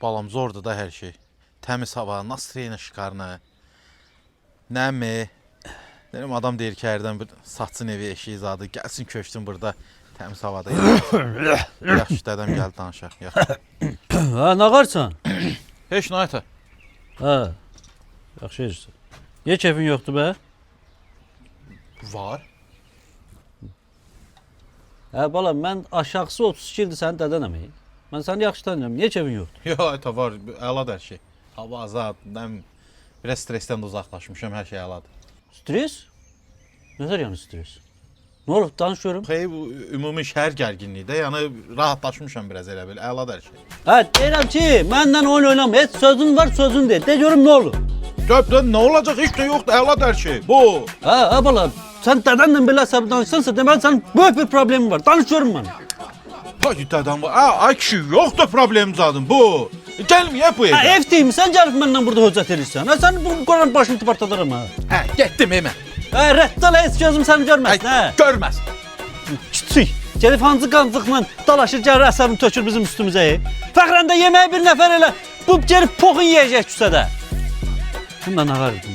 Balam zordur da hər şey. Təmiz hava, nasıl şikarını. Nəmi? Benim adam deyir ki, hərdən bir satsın evi eşiği zadı. Gəlsin köşsün burada təmiz havada. Yaxşı dədəm gəldi danışaq. Ha, nə qarsan? Heç nə ata. Ha, yaxşı edirsən. Niyə keyfin yoxdur be? Var. Hə, balam, mən aşağısı 32 ildir sənin dədənəm. Mən səni yaxşı tanıyıram. Niyə keyfin yoxdur? Yo ata var, əladır hər şey. Hava azad, biraz stresten də uzaqlaşmışam, hər şey əladır. Stres? Nədir yəni stres? Nə olub, danış görüm. Xeyr, bu ümumi şəhər gərginliyi də, yəni rahatlaşmışam biraz elə belə, əladır hər şey. Hə, deyirəm ki, məndən oyun oynama. Heç sözün var, sözün deyil. De görüm nə olur? Nə olacaq? Heç nə yoxdur, əladır hər şey. Bu. Hə, balam, sən dədənlə belə hesabı danışsansa, deməli sənin böyük bir problemin var. Danış görüm mənə. Hay dədəm var. Ay kişi, yoxdur problem zadım bu. Gəlməyək bu evə. Hə, ev deyim, sən gəlib məndən burada höccət edirsən. Hə, sən bu qoran başını tıpartadaram ha. Hə, getdim evə. Hə, rəddal heç gözüm səni görməsin, hə. Görməz. Küçük, gəlib hancı qancıqla dalaşır, gəlir əsəbini tökür bizim üstümüzə. Fəxrəndə yeməyi bir nəfər elə, bu gəlib poxun yeyəcək küsədə. Bundan nə var idi,